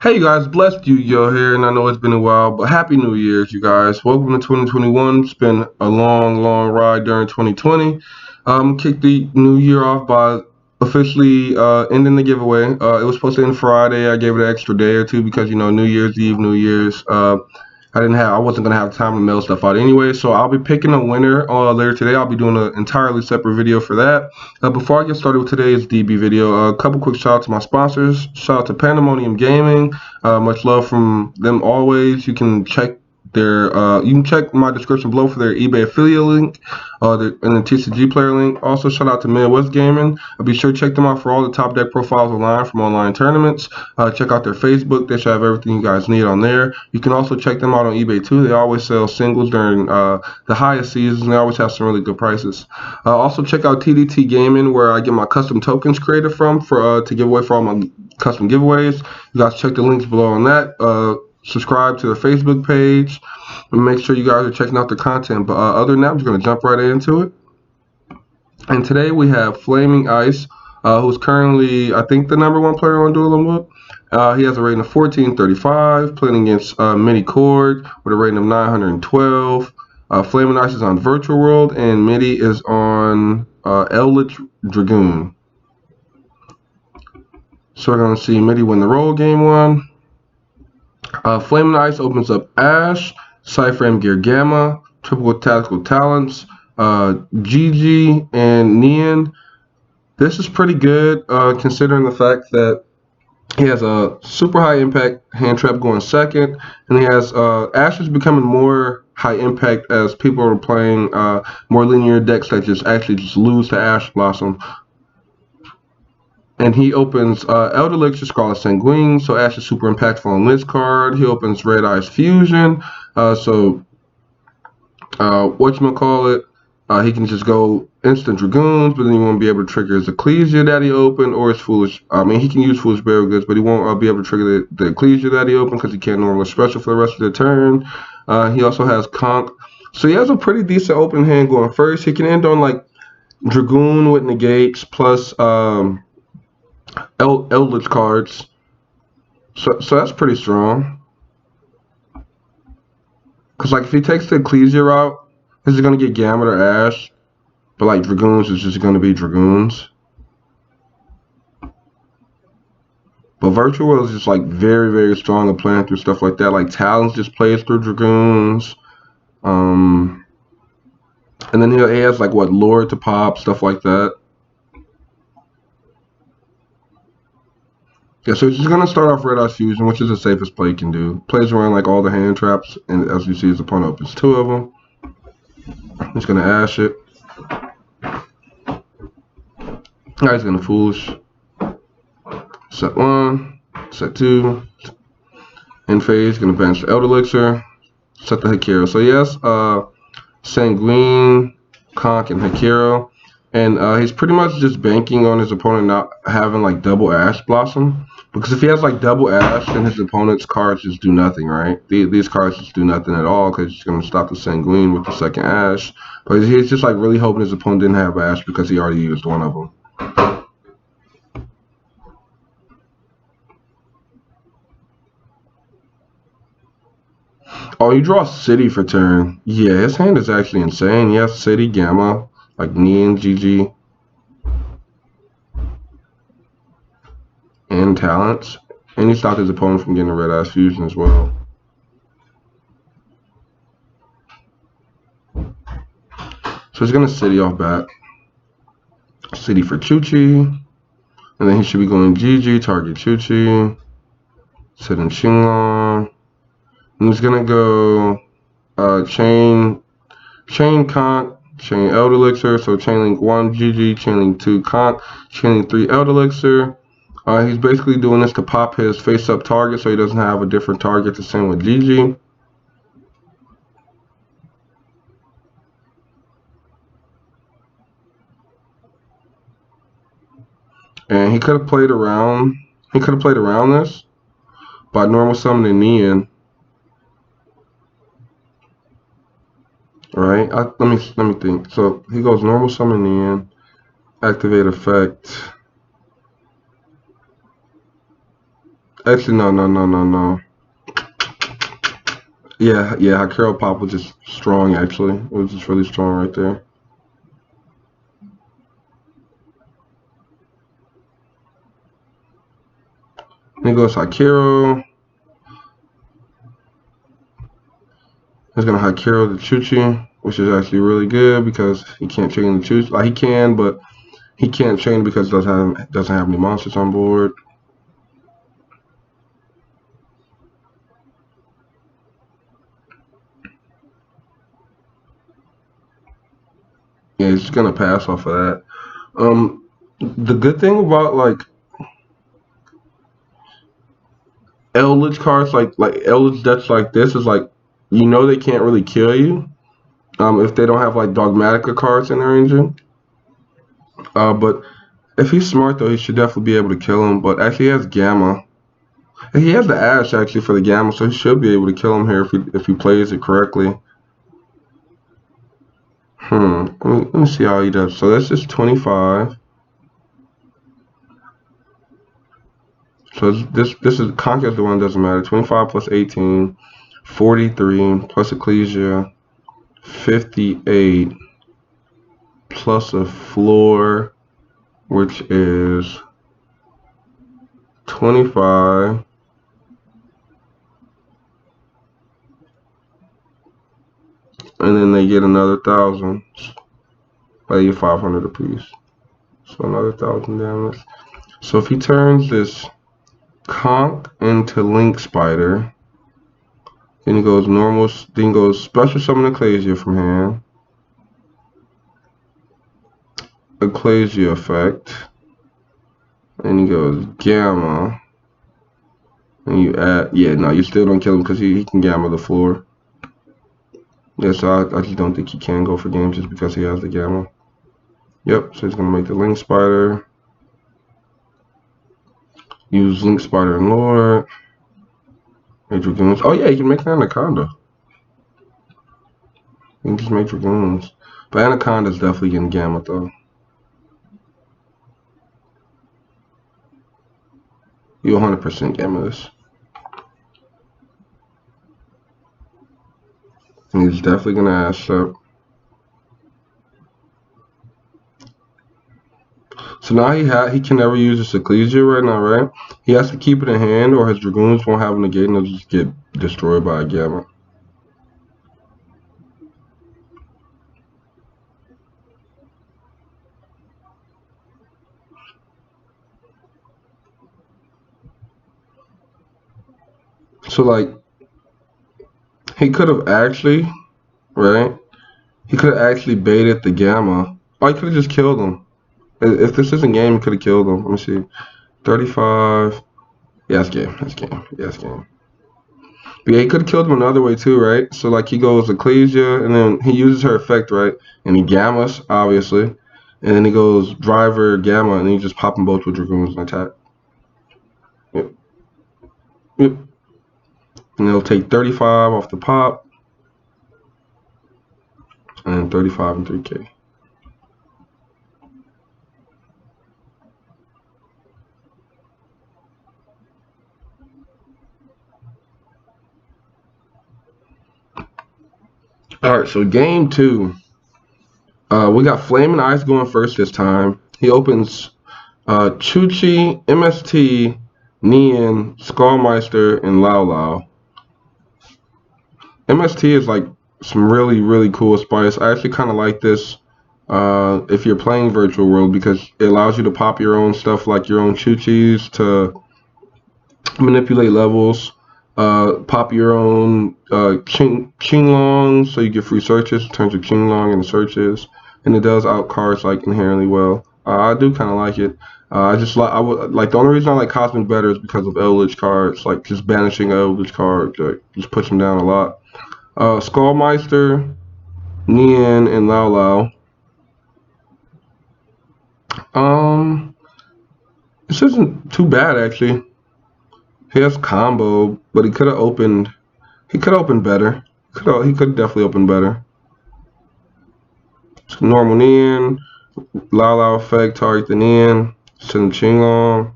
Hey you guys, blessed you yo here, and I know it's been a while, but happy New Year's, you guys. Welcome to 2021. It's been a long ride during 2020. Kicked the new year off by officially ending the giveaway. It was supposed to end Friday. I gave it an extra day or two because New Year's Eve, New Year's. I wasn't gonna have time to mail stuff out anyway, so I'll be picking a winner later today. I'll be doing an entirely separate video for that. Before I get started with today's DB video, a couple quick shout out to my sponsors. Shout out to Pandemonium Gaming. Much love from them always. You can check my description below for their eBay affiliate link and the TCG player link. Also, shout out to Midwest Gaming. Be sure to check them out for all the top deck profiles online from online tournaments. Check out their Facebook. They should have everything you guys need on there. You can also check them out on eBay too. They always sell singles during the highest seasons. They always have some really good prices. Also, check out TDT Gaming, where I get my custom tokens created from to give away for all my custom giveaways. You guys check the links below on that. Subscribe to their Facebook page and make sure you guys are checking out the content. But other than that, I'm just going to jump right into it. And today we have Flaming Ice, who's currently, I think, the #1 player on Dueling Book. He has a rating of 1435, playing against Mini Cord with a rating of 912. Flaming Ice is on Virtual World, and Midi is on Eldlich Dragoon. So we're going to see Midi win the roll game 1. Flaming Ice opens up Ash, Cyframe Gear Gamma, Triple Tactical Talents, GG, and Neon. This is pretty good considering the fact that he has a super high impact hand trap going second, and he has Ash is becoming more high impact as people are playing more linear decks that just lose to Ash Blossom. And he opens Eldlich, Scarlet Sanguine, so Ash is super impactful on this card. He opens Red Eyes Fusion, he can just go instant Dragoons, but then he won't be able to trigger his Ecclesia that he opened, or his Foolish. He can use Foolish Burial Goods, but he won't be able to trigger the Ecclesia that he opened because he can't normally special for the rest of the turn. He also has Conch, so he has a pretty decent open hand going first. He can end on like Dragoon with negates plus Eldlich cards, so that's pretty strong. Cause like if he takes the Ecclesia route, he's gonna get Gamut or Ash, but like Dragoons is just gonna be Dragoons. But Virtual World is just like very strong at playing through stuff like that. Like Talons just plays through Dragoons, and then he has like Lure to pop, stuff like that. Yeah, so he's just gonna start off Red Eyes Fusion, which is the safest play he can do. Plays around like all the hand traps, and as you see, his opponent opens 2 of them. He's gonna Ash it. Now he's gonna Foolish. Set 1, set 2. In phase, gonna banish the Elder Elixir. Set the Hikiro. So yes, Sanguine, Conch, and Hikiro. And he's pretty much just banking on his opponent not having like double Ash Blossom. Because if he has like double Ash, then his opponent's cards just do nothing, right? These cards just do nothing at all because he's going to stop the Sanguine with the second Ash. But he's just like really hoping his opponent didn't have Ash because he already used one of them. Oh, you draw City for turn. Yeah, his hand is actually insane. He has City, Gamma, like Neon, GG, and Talents. And he stopped his opponent from getting a Red Eyes Fusion as well. So he's going to City off bat. City for Chuchi. And then he should be going GG, target Chuchi. Setting Xinglong. And he's going to go Chain Conch, Chain Elder Elixir, so Chainlink 1 GG, Chainlink 2 Conch, Chainlink 3 Elder Elixir. He's basically doing this to pop his face-up target so he doesn't have a different target to send with GG. And he could have played around. This by normal summoning Neon. Alright, let me think. So he goes normal summon Neon, activate effect, Actually, no. Yeah, Hakero Pop was just strong, actually. It was just really strong right there. Then goes Hakero. He's gonna Hakero the Chuchi, which is actually really good because he can't train the Chuchi. Like, he can, but he can't train because it doesn't have any monsters on board. Yeah, he's just gonna pass off of that. The good thing about like Eldlich cards, like Eldlich decks like this, is like they can't really kill you. If they don't have like Dogmatica cards in their engine. But if he's smart though, he should definitely be able to kill him. But actually, he has Gamma. And he has the Ash actually for the Gamma, so he should be able to kill him here if he plays it correctly. Let me see how he does. So that's just 25. So this is Conquest, the one doesn't matter. 25 plus 18, 43 plus Ecclesia, 58 plus a floor, which is 25. And then they get another 1,000. Pay you 500 apiece. So another 1,000 damage. So if he turns this Conch into Link Spider, then he goes normal, then he goes Special Summon Ecclesia from hand. Ecclesia effect. And he goes Gamma. And you add, you still don't kill him because he can Gamma the floor. Yeah, so I just don't think he can go for games just because he has the Gamma. Yep, so he's going to make the Link Spider. Use Link Spider and Lord. Make Dragoons. Oh yeah, you can make an Anaconda. You can just make Dragoons. But Anaconda's definitely getting Gamma though. You 100% Gamma this. And he's definitely going to Ash up. So now he can never use his Ecclesia right now, right? He has to keep it in hand or his Dragoons won't have a negate and they'll just get destroyed by a Gamma. So like, he could have actually, right? He could have actually baited the Gamma. Or he could have just killed him. If this isn't game, he could have killed him. Let me see. 35. Yeah, that's game. Yeah, that's game. But yeah, he could have killed him another way too, right? So like he goes Ecclesia, and then he uses her effect, right? And he Gammas, obviously. And then he goes Driver, Gamma, and then you just pop them both with Dragoons and attack. Yep. And they'll take 35 off the pop. And 35 and 3K. Alright, so game 2. We got Flaming Eyes going first this time. He opens Chuchi, MST, Nian, Skullmeister, and Lao Lao. MST is like some really, really cool spice. I actually kind of like this if you're playing Virtual World because it allows you to pop your own stuff like your own Chuchis to manipulate levels. Pop your own Qinglong so you get free searches. It turns your Qinglong into searches. And it does out cards like inherently well. I do kind of like it. I would like the only reason I like Cosmic better is because of Eldlich cards, like just banishing Eldlich cards, like, just puts them down a lot. Skullmeister, Nian, and Lao Lao. This isn't too bad actually. He has combo, but he could have opened. He could open better. He could definitely open better. Normal Nian, Lao Lao effect, target the Nian, send Qinglong.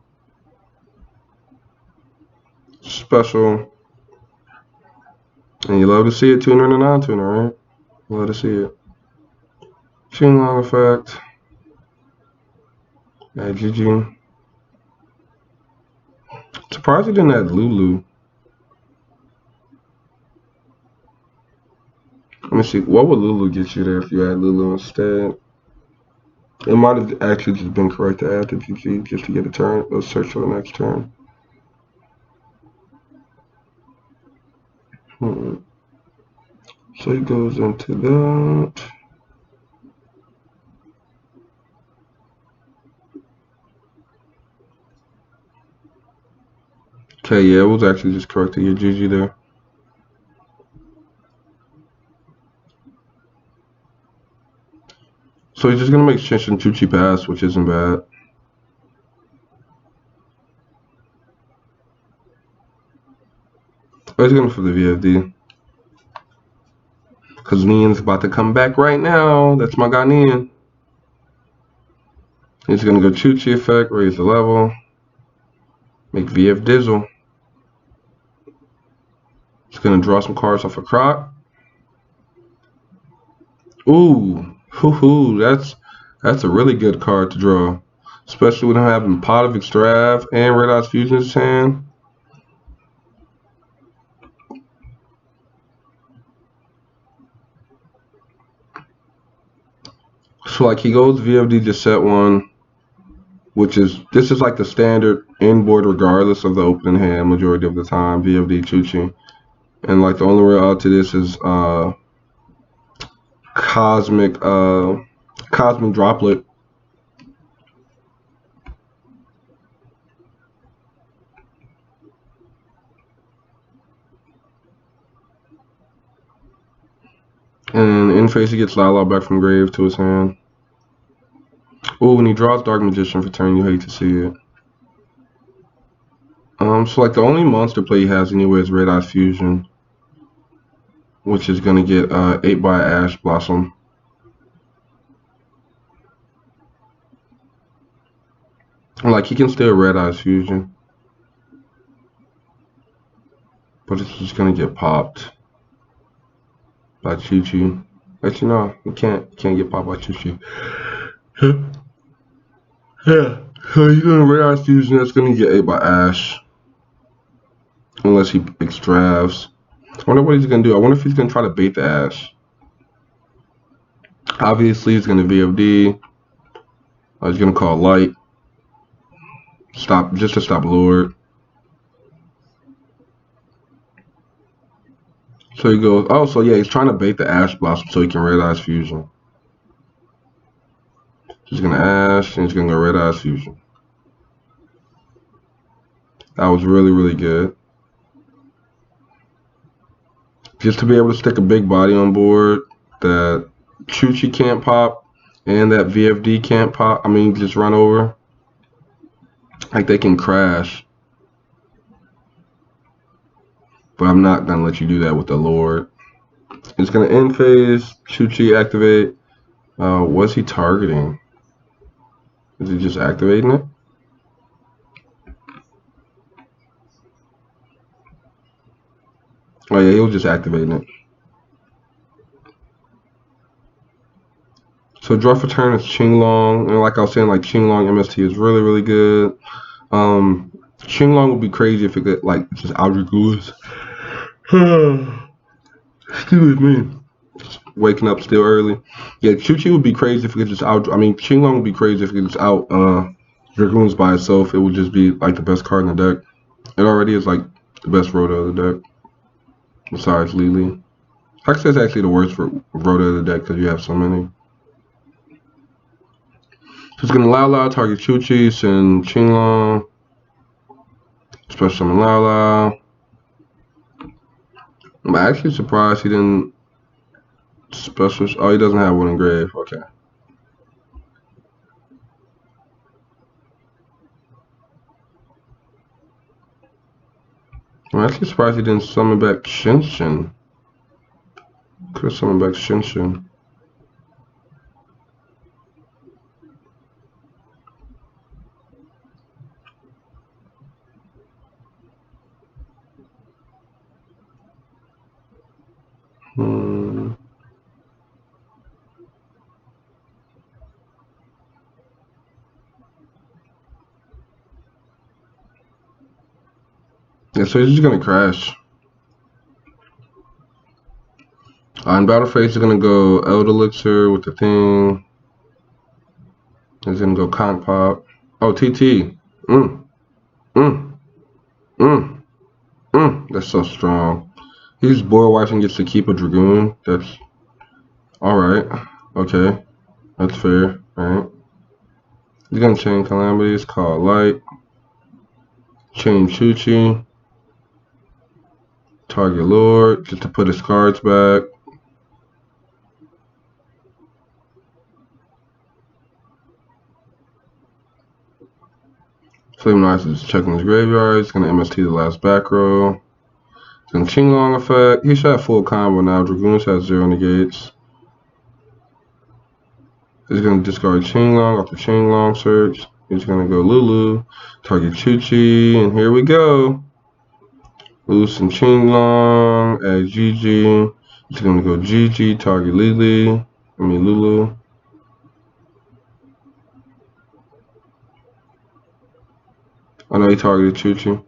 special. And you love to see it, tuner and a non-tuner, right? You love to see it. Qinglong effect. Yeah, GG. Surprised you didn't add Lulu. Let me see. What would Lulu get you there if you had Lulu instead? It might have actually just been correct to add the GG just to get a turn. Let's search for the next turn. So he goes into that. Okay, yeah, it was actually just correct to get GG there. So he's just gonna make Shinshin Chuchi pass, which isn't bad. Oh, he's going for the VFD. Because Nian's about to come back right now. That's my guy Nian. He's gonna go Chuchi effect, raise the level, make VF Dizzle. He's gonna draw some cards off a Croc. Ooh, hoo-hoo, that's a really good card to draw. Especially with him having Pot of Extrav and Red Eyes Fusion in his hand. So like he goes VFD just set one, this is like the standard inboard regardless of the opening hand majority of the time, VFD Chuchi. And like the only real out to this is Cosmic Droplet. And in face he gets Lala back from grave to his hand. Ooh, when he draws Dark Magician for turn, you hate to see it. So like the only monster play he has anyway is Red Eye Fusion, which is gonna get 8 by Ash Blossom. Like he can still Red Eyes Fusion, but it's just gonna get popped by Chi-Chi. But you know, you can't get popped by Chi-Chi. Yeah. So he's gonna Red Eyes Fusion, that's gonna get 8 by Ash. Unless he extravs. I wonder what he's gonna do. I wonder if he's gonna try to bait the Ash. Obviously he's gonna VFD. He's gonna call Light. Just to stop Lord. So he goes, oh, so yeah, he's trying to bait the Ash Blossom so he can Red Eyes Fusion. He's gonna Ash, and he's gonna go Red Eyes Fusion. That was really, really good. Just to be able to stick a big body on board that Chuchi can't pop and that VFD can't pop. I mean, just run over. Like they can crash. But I'm not gonna let you do that with the Lord. It's gonna end phase. Chuchi activate. What's he targeting? Is he just activating it? Oh yeah, he was just activating it. So draw for turn is Qinglong, and like I was saying, like Qinglong MST is really, really good. Qinglong would be crazy if it could like just Dragoon. Excuse me. Waking up still early. Yeah, Chuchi would be crazy if it could just out. I mean, Qinglong would be crazy if it could just out Dragoons by itself. It would just be like the best card in the deck. It already is like the best Rhoda of the deck, besides Lily. Hex is actually the worst for Rhoda of the deck because you have so many. So it's gonna Lao target Chuchi, send Qinglong, special summon Lao. I'm actually surprised he didn't special. Oh, he doesn't have one in grave. Okay. I'm actually surprised he didn't summon back Shinshin. Could have summoned back Shinshin. Yeah, so he's just gonna crash. In battle phase, he's gonna go Eldlich with the thing. He's gonna go Conk Pop. Oh, TT. Mm, mm, mm, That's so strong. He's board wipes and gets to keep a Dragoon. That's alright. Okay. That's fair. Alright. He's gonna chain Calamities, call Light. Chain Chuchi. Target Lord, just to put his cards back. Flame Knights is checking his graveyard. He's gonna MST the last back row. He's gonna Qinglong effect. He should have full combo now. Dragoons has 0 negates. He's gonna discard Qinglong off the Qinglong search. He's gonna go Lulu, target Chuchi, and here we go. Lose some Qinglong, add GG. He's gonna go GG, target Lulu. I know he targeted Chuchi.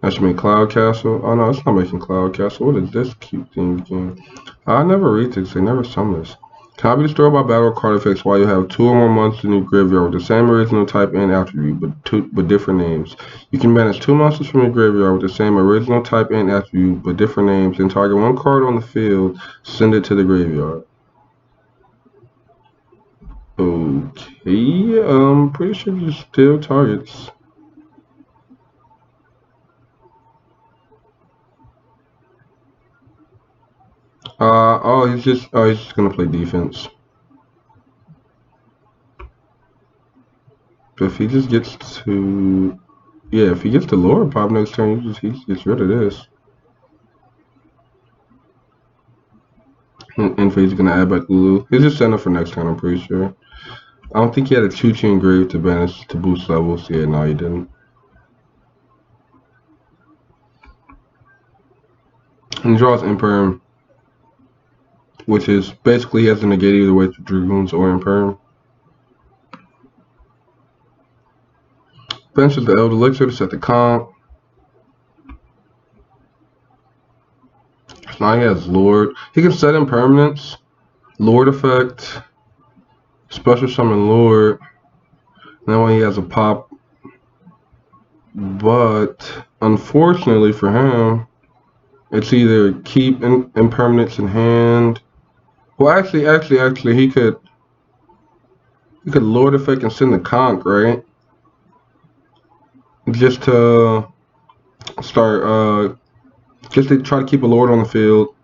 That should make Cloud Castle. Oh no, it's not making Cloud Castle. What is this cute thing again? I never read this. They never summon this. Cannot be destroyed by battle or card effects while you have 2 or more monsters in your graveyard with the same original type and attribute, but different names. You can banish 2 monsters from your graveyard with the same original type and attribute, but different names, and target 1 card on the field. Send it to the graveyard. Okay, pretty sure it still targets. He's just gonna play defense. But if he just gets to, yeah, if he gets to Lord Pop next turn, he just gets rid of this. And he's gonna add back Lulu. He's just setting up for next turn, I'm pretty sure. I don't think he had a Chuchi engraved to banish to boost levels. Yeah, no, he didn't. And he draws Imperm, which is basically he has to negate either way to Dragoons or Imperm. Benches the Eldlich to set the comp. Now he has Lord. He can set impermanence, Lord effect, special summon Lord. That way he has a pop. But unfortunately for him, it's either keep impermanence in hand. Well, actually, he could Lord effect and send the conch, right? Just to start, just to try to keep a Lord on the field.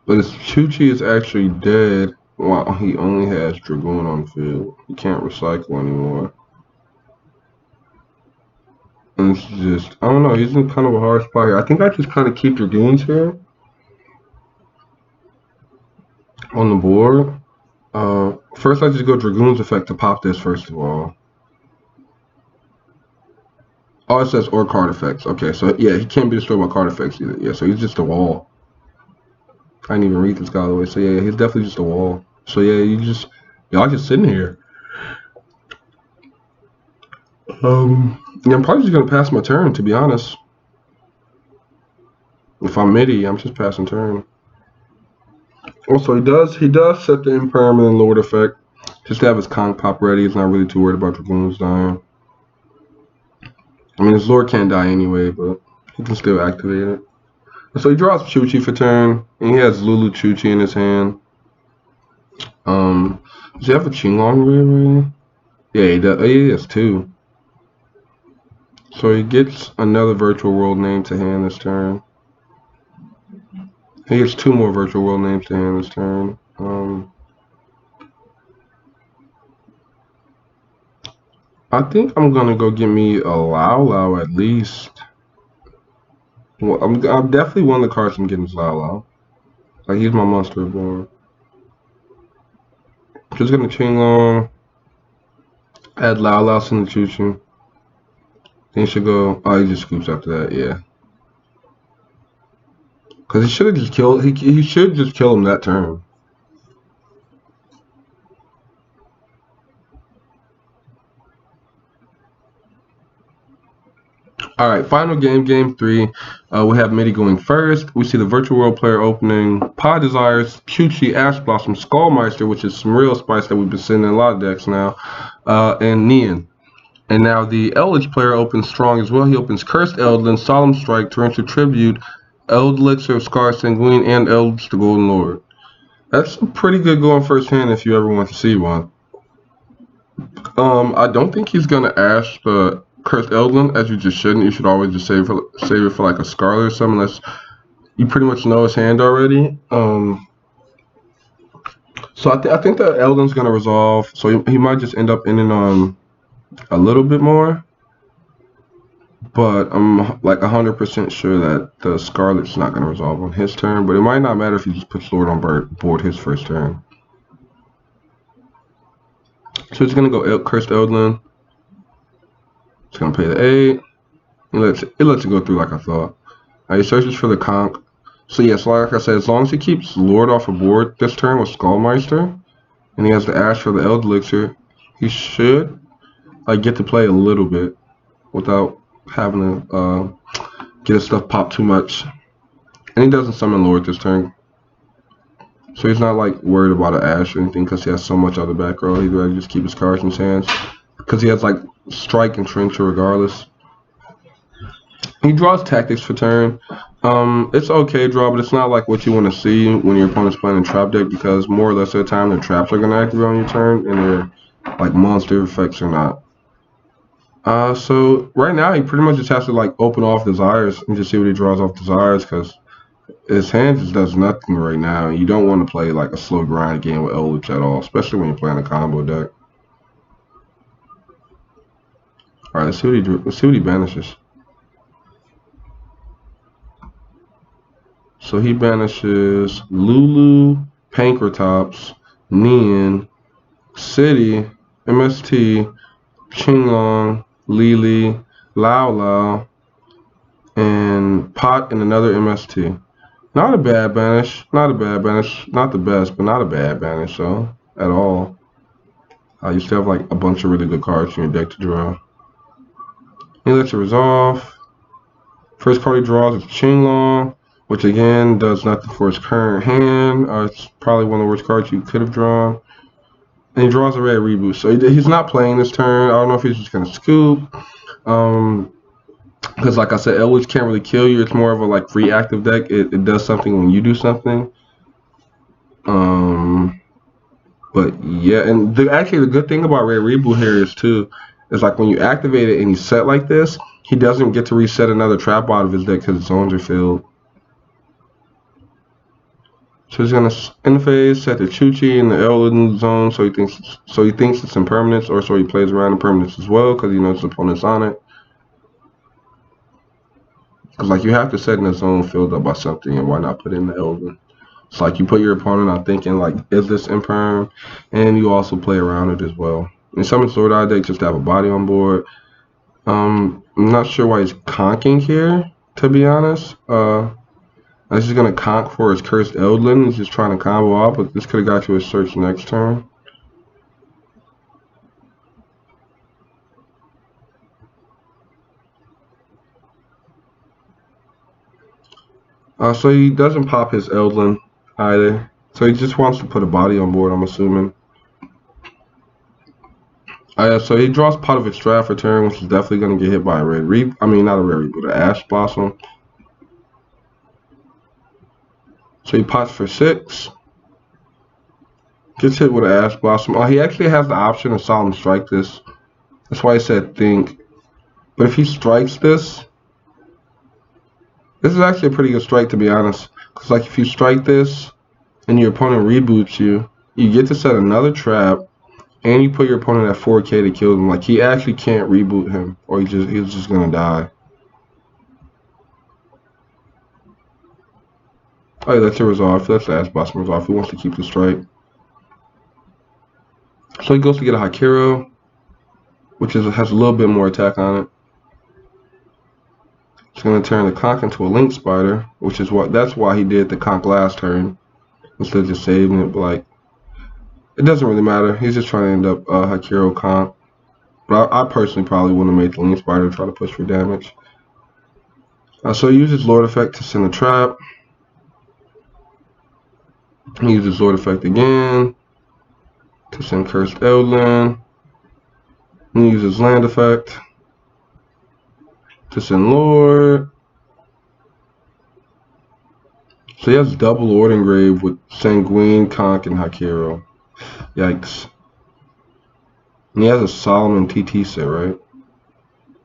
But his Chuchi is actually dead. Wow, he only has Dragoon on the field. He can't recycle anymore. And it's just, I don't know, he's in kind of a hard spot here. I think I just kind of keep Dragoons here on the board. First, I just go Dragoon's effect to pop this, first of all. Oh, it says or card effects. Okay, so yeah, he can't be destroyed by card effects either. Yeah, so he's just a wall. I didn't even read this guy all the way. So yeah, he's definitely just a wall. So yeah, y'all just sitting here. Yeah, I'm probably just gonna pass my turn, to be honest. If I'm midi, I'm just passing turn. Also, he does set the impermanent Lord effect just to have his conch pop ready. He's not really too worried about Dragoons dying. I mean, his Lord can't die anyway, but he can still activate it. So he draws Chuchi for turn, and he has Lulu Chuchi in his hand. Does he have a Qinglong really? Yeah, he does. Oh, he has 2. So he gets another virtual world name to hand this turn. He gets 2 more virtual world names to hand this turn. I think I'm gonna go get me a Lao at least. Well, I'm definitely one of the cards I'm getting is Lao. Like, he's my monster reborn. Just gonna Qinglong, add Lao in the Chuchi. Then he should go. Oh, he just scoops after that. Yeah. Because he should have just killed. He should just kill him that turn. All right, final game, game 3. We have Mitty going first. We see the Virtual World player opening Pod Desires, Chuchi, Ash Blossom, Skullmeister, which is some real spice that we've been seeing in a lot of decks now, and Neon. And now the Eldlich player opens strong as well. He opens Cursed Eldlin, Solemn Strike, Torrential Tribute, Eldlich of Scar Sanguine, and Eldlich the Golden Lord. That's pretty good going first hand if you ever want to see one. I don't think he's gonna Ash the Cursed Eldlin, as you just shouldn't. You should always just save it for like a Scarlet or something, unless you pretty much know his hand already. So I think the Eldlin's gonna resolve. So he might just end up ending on a little bit more, but I'm like 100% sure that the Scarlet's not gonna resolve on his turn. But it might not matter if he just puts Lord on board his first turn. So it's gonna go Cursed Eldlin. It's gonna pay the 8. It lets it go through like I thought. He searches for the conch. So yes, like I said, as long as he keeps Lord off the board this turn with Skullmeister, and he has the Ash for the Eld Elixir, he should like get to play a little bit without having to get his stuff popped too much. And he doesn't summon Lord this turn, so he's not like worried about an Ash or anything because he has so much out of the back row. He'd rather just keep his cards in his hands because he has like Strike and Trencher regardless. He draws Tactics for turn. It's okay draw, but it's not like what you want to see when your opponent's playing a trap deck, because more or less of the time their traps are going to activate on your turn, and their like monster effects are not. So right now he pretty much just has to like open off Desires and just see what he draws off Desires, because his hand just does nothing right now. You don't want to play like a slow grind game with Eldlich at all, especially when you're playing a combo deck. All right, let's see what he banishes. So he banishes Lulu, Pankratops, Neon, City, MST, Qinglong, Lili, Lao Lao, and Pot, and another MST. Not a bad banish. Not a bad banish. Not the best, but not a bad banish, though, at all. You still have like a bunch of really good cards in your deck to draw. He lets it resolve. First card he draws is Qinglong, which again does nothing for his current hand. It's probably one of the worst cards you could have drawn. And he draws a red reboot. So he's not playing this turn. I don't know if he's just going to scoop. Because like I said, Eldlich can't really kill you. It's more of a like reactive deck. It does something when you do something. But yeah, and actually the good thing about red reboot here is like when you activate it and you set like this, he doesn't get to reset another trap out of his deck because his zones are filled. So he's gonna interface, set the Chuchi in the Eldlich zone, so he thinks it's impermanence, or so he plays around impermanence as well because he knows his opponent's on it. Because like you have to set in a zone filled up by something, and why not put in the Eldlich? It's like you put your opponent on thinking like, is this imperm, and you also play around it as well. And some Sword Eye decks just have a body on board. I'm not sure why he's conking here, to be honest. He's just going to conk for his Cursed Eldlin. He's just trying to combo out, but this could have got you a search next turn. So he doesn't pop his Eldlin either. So he just wants to put a body on board, I'm assuming. So he draws Pot of Extract for turn, which is definitely going to get hit by a red reboot. I mean, not a red reboot, an Ash Blossom. So he pots for 6. Gets hit with an Ash Blossom. He actually has the option to Solemn Strike this. That's why I said think. But if he strikes this is actually a pretty good strike, to be honest. Because like if you strike this and your opponent reboots you, you get to set another trap, and you put your opponent at 4K to kill him. Like he actually can't reboot him, or he's just gonna die. Oh, that's a resolve. That's the Ash Blossom resolve. He wants to keep the strike. So he goes to get a Hakiro, which has a little bit more attack on it. It's gonna turn the conch into a link spider, which is that's why he did the conch last turn instead of just saving it. But like, it doesn't really matter. He's just trying to end up Hakiro conch. But I personally probably wouldn't have made the link spider to try to push for damage. So he uses Lord Effect to send a trap. He uses Lord Effect again to send Cursed Eldlich. He uses Land Effect to send Lord. So he has double Lord Engrave with Sanguine, Conch, and Hakiro. Yikes. And he has a Solomon TT set, right?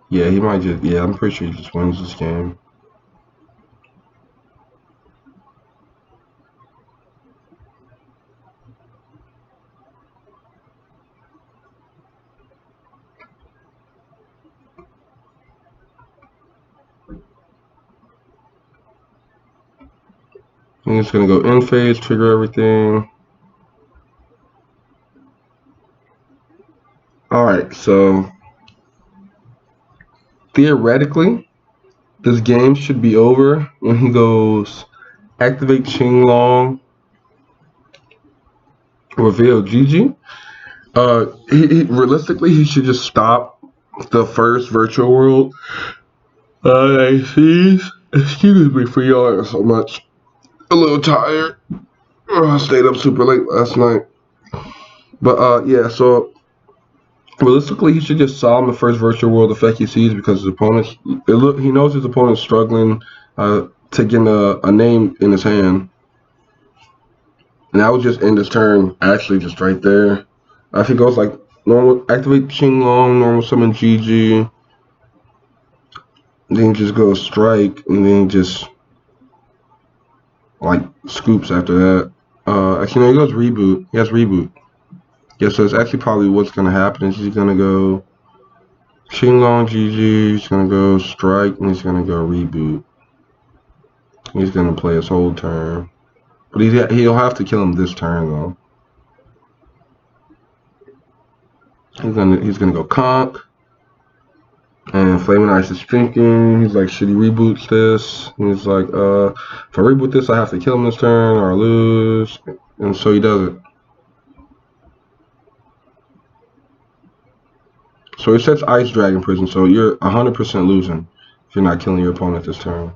Yeah, he might just, yeah, I'm pretty sure he just wins this game. And he's gonna go in phase, trigger everything. Alright, so theoretically, this game should be over when he goes activate Qinglong, reveal Gigi. Realistically, he should just stop the first virtual world. I see. Excuse me for yawning so much. A little tired. I stayed up super late last night. But yeah, so realistically, he should just solve the first virtual world effect he sees because his opponents. He knows his opponent's struggling to get a name in his hand, and that would just end his turn. Actually, just right there. If he goes like normal, activate Qinglong, normal summon GG, then just go strike, and then just like scoops after that. Actually, no, he goes reboot. He has reboot. Yeah, so it's actually probably what's gonna happen is he's gonna go Qinglong GG, he's gonna go strike, and he's gonna go reboot. He's gonna play his whole turn, but he'll have to kill him this turn though. He's gonna go conch, and Flaming Ice is thinking. He's like, should he reboots this? And he's like, if I reboot this, I have to kill him this turn or I lose, and so he does it. So it sets Ice Dragon Prison, so you're 100% losing if you're not killing your opponent this turn.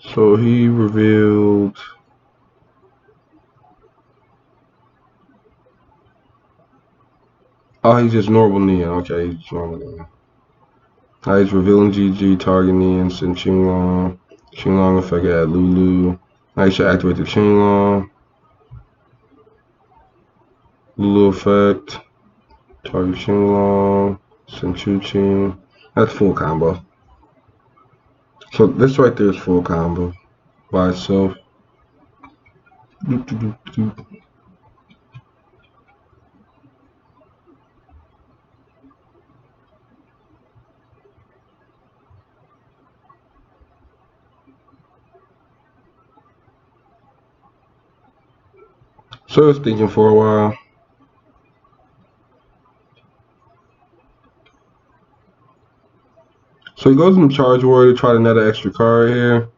So he revealed. Oh, he's just normal Neon. Okay, he's normal Neon. He's revealing GG, target Neon, send Qinglong. Qinglong effect at Lulu. Now you should activate the Qinglong. Lulu effect. Target Qinglong. Send Chu-Qing. That's full combo. So this right there is full combo by itself. So I was thinking for a while. So he goes in Charge Warrior to try to net an extra card here.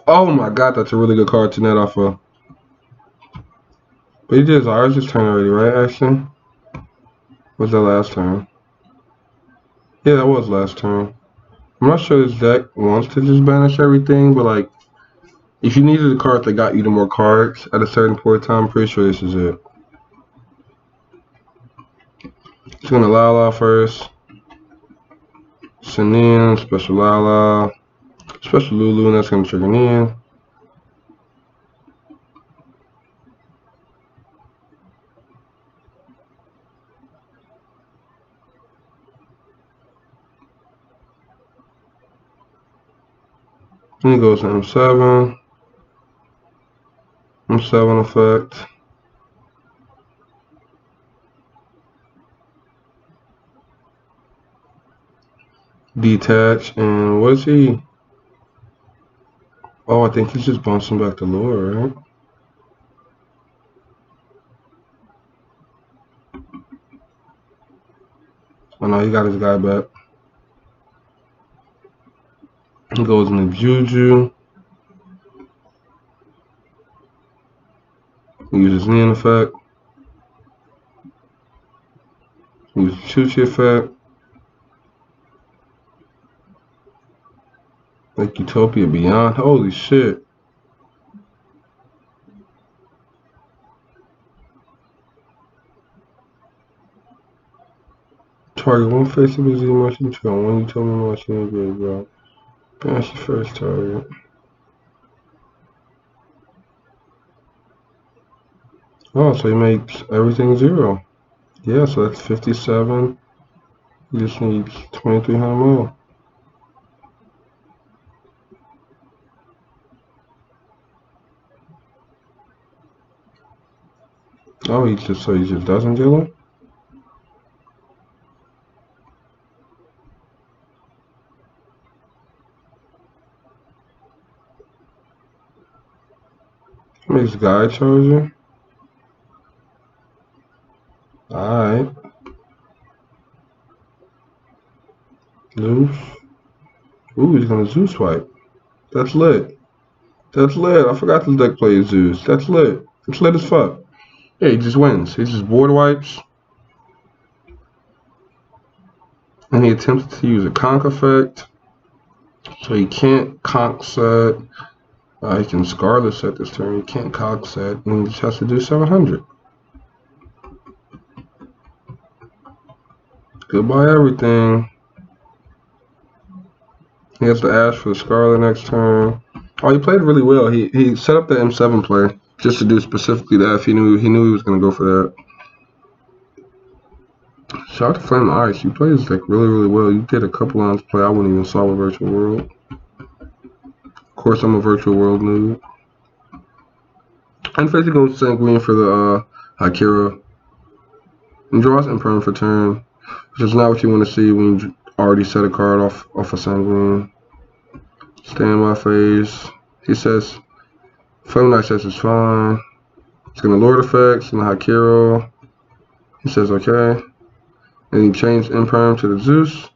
Oh my god, that's a really good card to net off of. But he did ours this turn already, right, actually? Was that last turn? Yeah, that was last turn. I'm not sure this deck wants to just banish everything, but like, if you needed a card that got you to more cards at a certain point in time, I'm pretty sure this is it. It's gonna Lala first. Send in, special Lala, special Lulu, and that's gonna trigger in. Then it goes to M7. M7 effect. Detach, and what is he? Oh, I think he's just bouncing back to lore, right? Oh no, he got his guy back. He goes into Juju. He uses Neon effect. He uses Chuchi effect. Like Utopia Beyond. Holy shit. Target one face of his emotion control. When you tell me emotion, you get bro. Banish the first target. Oh, so he makes everything 0. Yeah, so that's 57. He just needs 2,300 more. Oh, he just doesn't kill him? He makes Guy Charger. Alright. Zeus. Ooh, he's gonna Zeus swipe. That's lit. That's lit. I forgot this deck plays Zeus. That's lit. It's lit as fuck. Yeah, he just wins. He just board wipes. And he attempts to use a conk effect. So he can't conk set. He can Scarlet set this turn. He can't conk set. And he just has to do 700. Goodbye everything. He has to ask for the Scarlet next turn. Oh, he played really well. He set up the M7 play just to do specifically that. If he knew he was gonna go for that. Shout out to Flame Ice. You played this deck really well. You did a couple lines play I wouldn't even saw with Virtual World. Of course, I'm a Virtual World noob. And basically goes Sanguine for the Hakira. And draws Imperm for turn, which is not what you want to see when you already set a card off a Sanguine. Standby phase. He says, Flame Knight says it's fine. It's gonna Lord effects and the Hakira. He says okay. And he changed Imperm to the Zeus,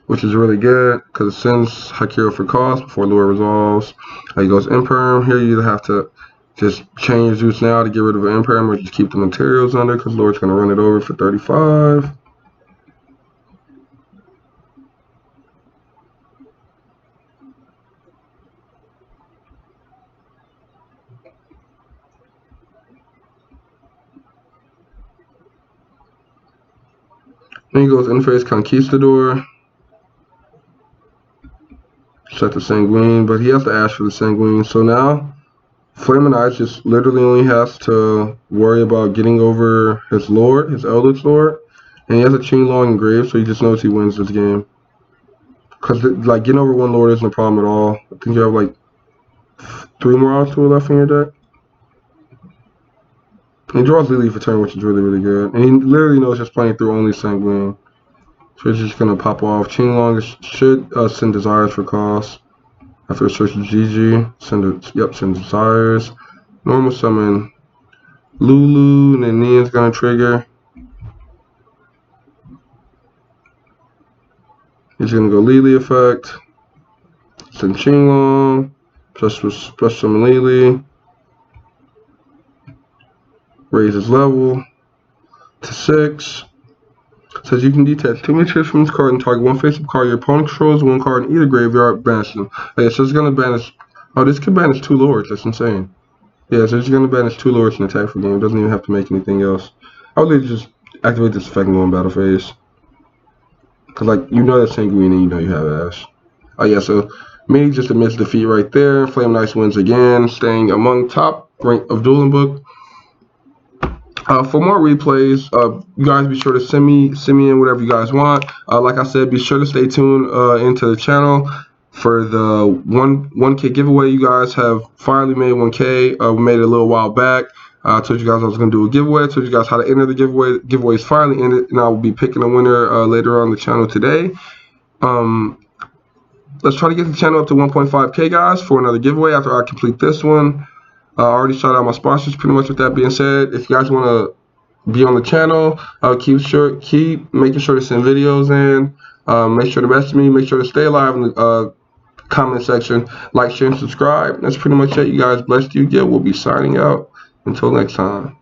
which is really good because it sends Hakira for cost before Lure resolves. He goes Imperm. Here you either have to just change Zeus now to get rid of an Imperm or just keep the materials under because Lure's going to run it over for 35. Then he goes Interface Conquistador. Set the Sanguine, but he has to ask for the Sanguine. So now, Flamin' Eyes just literally only has to worry about getting over his Lord, his Eldlich Lord, and he has a Qinglong engraved, so he just knows he wins this game. Because, like, getting over one Lord isn't a problem at all. I think you have, like, 3 more odds to it left in your deck. He draws Lily for turn, which is really good. And he literally knows just playing through only Sanguine. So he's just going to pop off. Qinglong should send Desires for cost. After it searches GG, send Desires. Normal summon Lulu, and then Nian's going to trigger. He's going to go Lily effect. Send Qinglong. Plus summon Lily. Raise his level to 6. Says you can detach 2 materials from this card and target one face-up card your opponent controls, 1 card in either graveyard, banish them. Okay, so it's gonna banish. Oh, this can banish 2 lords. That's insane. Yeah, so it's gonna banish 2 lords in the attack for game. It doesn't even have to make anything else. I would just activate this effect and go in battle phase. Cause like you know that Sanguine and you know you have Ash. Oh yeah, so me just admits defeat right there. Flame Knight wins again, staying among top rank of Dueling Book. For more replays, you guys be sure to send me in whatever you guys want. Like I said, be sure to stay tuned into the channel for the 1K giveaway. You guys have finally made 1K. We made it a little while back. I told you guys I was going to do a giveaway. I told you guys how to enter the giveaway. The giveaway is finally ended, and I will be picking a winner later on the channel today. let's try to get the channel up to 1.5K, guys, for another giveaway after I complete this one. I already shouted out my sponsors. Pretty much with that being said, if you guys want to be on the channel, keep making sure to send videos in. Make sure to message me. Make sure to stay alive in the comment section. Like, share, and subscribe. That's pretty much it, you guys. Blessed you get. We'll be signing out. Until next time.